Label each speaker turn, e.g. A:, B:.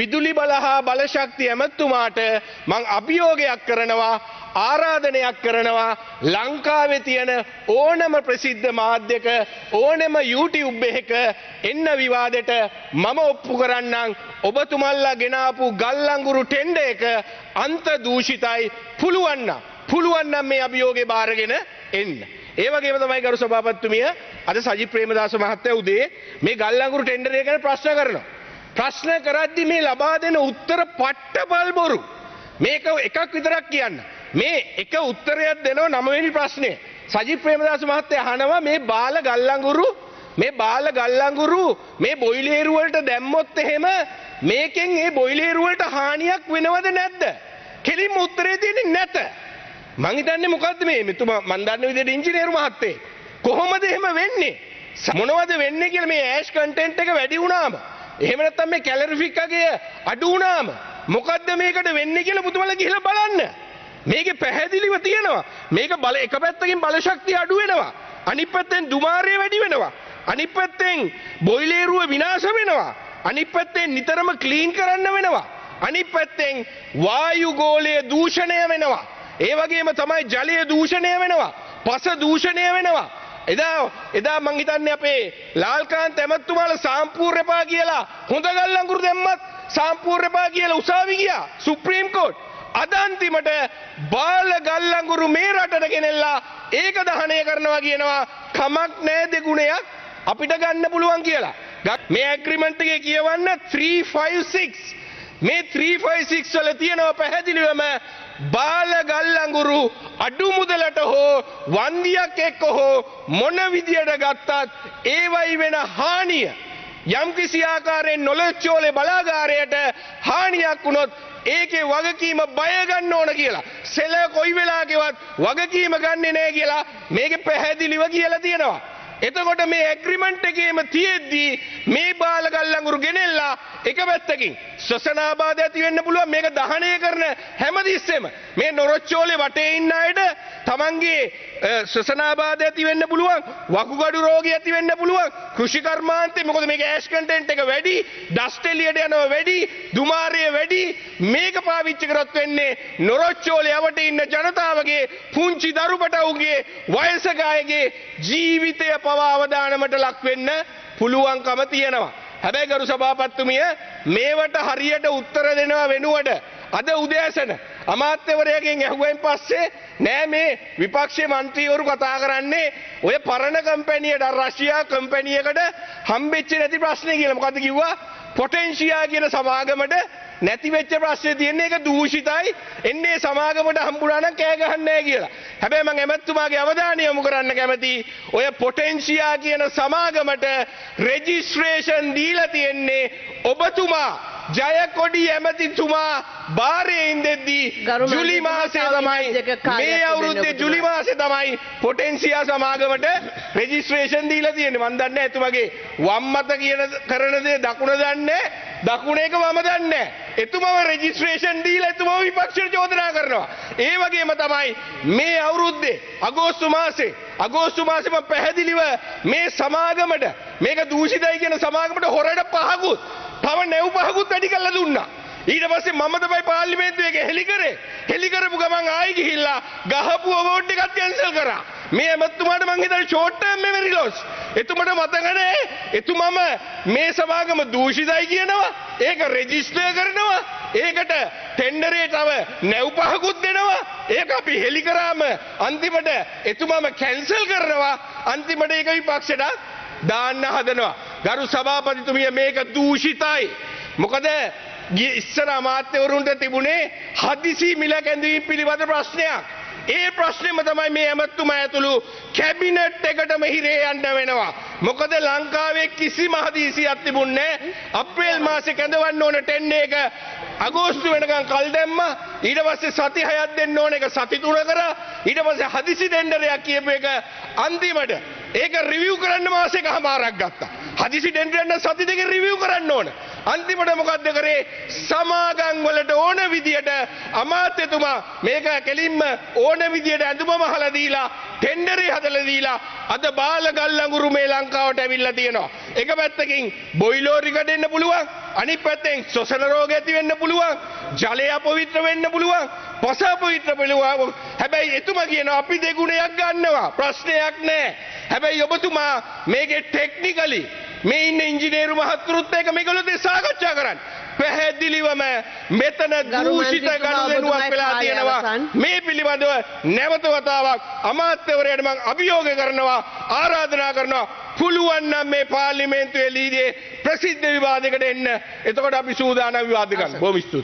A: විදුලි බල හා බලශක්තිය ඇමතුමාට මං අභියෝගයක් කරනවා ආරාධනයක් කරනවා ලංකාවේ තියෙන ඕනම ප්‍රසිද්ධ මාධ්‍යක ඕනම YouTube එකක එන්න විවාදෙට මම ඔප්පු කරන්නම් ඔබතුමන්ලා ගෙනාපු ගල්ලංගුරු ටෙන්ඩර් එක අන්ත දූෂිතයි පුළුවන් නම් මේ අභියෝගේ බාරගෙන එන්න. ඒ වගේම තමයි ගරු සභාපතිතුමිය අද සජිත් ප්‍රේමදාස මහත්තයා උදේ මේ ගල්ලංගුරු ටෙන්ඩර් එක ගැන ප්‍රශ්න කරනවා. ප්‍රශ්න කරද්දි මේ ලබා දෙන උත්තර පට්ටපල් බොරු. මේක එකක් විතරක් කියන්න. මේ එක උත්තරයක් දෙනවා 9 වෙනි ප්‍රශ්නේ. සජිත් ප්‍රේමදාස මහත්තයා අහනවා මේ බාල ගල්ලංගුරු මේ බොයිලේරු වලට දැම්මොත් එහෙම මේකෙන් ඒ බොයිලේරු වලට හානියක් වෙනවද නැද්ද? කෙලින්ම උත්තරේ දෙන්නේ නැත. මං හිතන්නේ මොකද්ද මේ මෙතුමා මන් දන්න විදිහට ඉංජිනේරු මහත්තයෙක්. කොහොමද එහෙම වෙන්නේ? මොනවද වෙන්නේ කියලා මේ ඇෂ් කන්ටෙන්ට් එක වැඩි වුණාම එහෙම නැත්නම් මේ කැලරිෆික් අගය අඩු වුණාම මොකද්ද මේකට වෙන්නේ කියලා පුතුමලා ගිහලා බලන්න. මේකේ පැහැදිලිව තියෙනවා. මේක එක පැත්තකින් බලශක්තිය අඩු වෙනවා. අනිත් පැත්තෙන් දුමාරය වැඩි වෙනවා. අනිත් පැත්තෙන් බොයිලේරුව විනාශ වෙනවා. අනිත් පැත්තෙන් නිතරම ක්ලීන් කරන්න වෙනවා. අනිත් පැත්තෙන් වායු ගෝලය දූෂණය වෙනවා. ඒ වගේම තමයි ජලය දූෂණය වෙනවා. පස දූෂණය වෙනවා. එදා මං හිතන්නේ අපේ ලාල්කාන්ත ඇමතුමාලා සාම්පූර්ණපා කියලා හොඳ ගල්ලංගුරු දැම්මත් සාම්පූර්ණපා කියලා උසාවි ගියා සුප්‍රීම කෝට්. අද අන්තිමට බාල ගල්ලංගුරු මේ රටට ගෙනෙල්ලා ඒක දහනය කරනවා කියනවා කමක් නැහැ දෙගුණයක් අපිට ගන්න පුළුවන් කියලා. මේ ඇග්‍රීමන්ට් එකේ කියවන්න 356 මේ 356 වල තියෙනවා පැහැදිලිවම බාල ගල්ලංගුරු අඩු මුදලට හෝ වන්දියක් එක්ක හෝ මොන විදියට ගත්තත් ඒවයි වෙන හානිය යම්කිසි ආකාරයෙන් නොලොච්චෝලේ බලාගාරයට හානියක් වුණොත් ඒකේ වගකීම බය ගන්න ඕන කියලා සෙල කොයි වෙලාවකවත් වගකීම ගන්නෙ නැහැ කියලා මේකේ පැහැදිලිව කියලා තියෙනවා. එතකොට මේ ඇග්‍රීමන්ට් එකේම තියෙද්දි මේ බාල ගල්ලංගුරු ගෙනෙල්ලා එක පැත්තකින් ශ්වසනාබාධ ඇති වෙන්න පුළුවන් මේක දහනය කරන හැමතිස්සෙම මේ නොරොච්චෝලේ වටේ ඉන්න අයට තමන්ගේ ශ්වසනාබාධ ඇති වෙන්න පුළුවන් වකුගඩු රෝගී ඇති වෙන්න පුළුවන් කෘෂි කර්මාන්තේ මොකද මේක ඇෂ් කන්ටෙන්ට් එක වැඩි ඩස්ට් එළියට යනවා වැඩි දුමාරය වැඩි මේක පාවිච්චි කරොත් වෙන්නේ නොරොච්චෝලේ යවට ඉන්න ජනතාවගේ පුංචි දරුපටවුගේ වයසක අයගේ ජීවිතය පවා අවදානමට ලක් වෙන්න පුළුවන්කම තියෙනවා. හැබැයි ගරු සභාපතිතුමිය මේවට හරියට උත්තර දෙනවා වෙනුවට අද උදෑසන අමාත්‍යවරයාගෙන් ඇහුවෙන් පස්සේ නෑ මේ විපක්ෂයේ മന്ത്രിවරු කතා කරන්නේ ඔය පරණ කම්පැනියට රෂියා කම්පැනියකට හම්බෙච්ච නැති ප්‍රශ්නේ කියලා. මොකද්ද කිව්වා? පොටෙන්ෂියා කියන සමාගමට නැති වෙච්ච ප්‍රශ්නේ තියෙන්නේ ඒක දූෂිතයි. එන්නේ සමාගමට හම්බුණා නම් කෑ ගහන්නේ නැහැ කියලා. හැබැයි මම එමෙතුමාගේ අවධානය යොමු කරන්න කැමතියි. ඔය පොටෙන්ෂියා කියන සමාගමට රෙජිස්ට්‍රේෂන් දීලා තියෙන්නේ ඔබතුමා ජයකොඩි ඇමතිතුමා බාරයේ ඉඳෙද්දී ජුලි මාසේ තමයි මේ අවුරුද්දේ ජුලි මාසේ තමයි පොටෙන්ෂියා සමාගමට රෙජිස්ට්‍රේෂන් දීලා තියෙන්නේ. මම දන්නේ එතුමාගේ වම් මත කියන කරන දේ දකුණ දන්නේ දකුණ එක වම දන්නේ එතුමාව රෙජිස්ට්‍රේෂන් දීලා එතුමාව විපක්ෂයට චෝදනා කරනවා. ඒ වගේම තමයි මේ අවුරුද්දේ අගෝස්තු මාසේ මම පැහැදිලිව මේ සමාගමට මේක දූෂිතයි කියන සමාගමට හොරට පහකුත් තව නැව් පහකුත් වැඩි කරලා දුන්නා. ඊට පස්සේ මම තමයි පාර්ලිමේන්තුවේ ඒක හෙලි කරපු ගමන් ආයි ගිහිල්ලා ගහපු අවෝඩ් එකත් කැන්සල් කරා. මේ එමතුමාට මං හිතන්නේ ෂෝට් ටර්ම් මෙමරි ලොස්. එතුමාට මතක නැහැ. එතුමම මේ සමාගම දූෂිතයි කියනවා. ඒක රෙජිස්ටර් කරනවා. ඒකට ටෙන්ඩරේ තව නැව් පහකුත් දෙනවා. ඒක අපි හෙලි කරාම අන්තිමට එතුමම කැන්සල් කරනවා. අන්තිමට ඒක විපක්ෂයට දාන්න හදනවා. ගරු සභාපතිතුමිය මේක දූෂිතයි. මොකද ඉස්සර අමාත්‍යවරුන්ට තිබුණේ හදිසි මිල කැඳවීම පිළිබඳ ප්‍රශ්නයක්. ඒ ප්‍රශ්නේම තමයි මේ ඇමතුමා ඇතුළු කැබිනට් එකටම හිරේ යන්න වෙනවා. මොකද ලංකාවේ කිසිම හදිසියක් තිබුණේ නැහැ. අප්‍රේල් මාසේ කැඳවන්න ඕන ටෙන්ඩර් එක අගෝස්තු වෙනකන් කල් දැම්මා. ඊට පස්සේ සති 6ක් දෙන්න ඕන එක සති 3 කරා. ඊට පස්සේ හදිසි ටෙන්ඩරයක් කියපු එක අන්තිමට ඒක රිවිව් කරන්න මාසෙකමාරක් ගත්තා. හදිසි ටෙන්ඩර් එක සති දෙකකින් රිවිව් කරන්න ඕන. අන්තිමට මොකද්ද කරේ? සමාගම් වලට ඕන විදියට අමාත්‍යතුමා මේක කෙලින්ම ඕන විදියට ඇඳුම මහලා දීලා ටෙන්ඩරේ හදලා දීලා අද බාල ගල්ලංගුරු මේ ලංකාවට ඇවිල්ලා තියෙනවා. එක පැත්තකින් බොයිලෝරි කඩෙන්න පුළුවන්. අනිත් පැත්තෙන් ශ්වසන රෝග ඇති වෙන්න පුළුවන්. ජලය අපවිත්‍ර වෙන්න පුළුවන්. පස අපවිත්‍ර පුළුවන්. හැබැයි එතුමා කියනවා අපි දෙගුණයක් ගන්නවා. ප්‍රශ්නයක් නැහැ. හැබැයි ඔබතුමා මේකේ ටෙක්නිකලි මේ ඉන්න ඉංජිනේරු මහත්තුරුත් එක්ක මේගොල්ලෝ සාකච්ඡා කරන්න. පැහැදිලිවම මෙතන දූෂිත ගනුදෙනුවක් වෙලා තියෙනවා. මේ පිළිබඳව නැවත වතාවක් අමාත්‍යවරයාට මම අභියෝග කරනවා, ආරාධනා කරනවා. පුළුවන් නම් මේ පාර්ලිමේන්තුවේ ලීඩේ ප්‍රසිද්ධ විවාදයකට එන්න. එතකොට අපි සූදානම් විවාද ගන්න. බොහොම ස්තුතියි.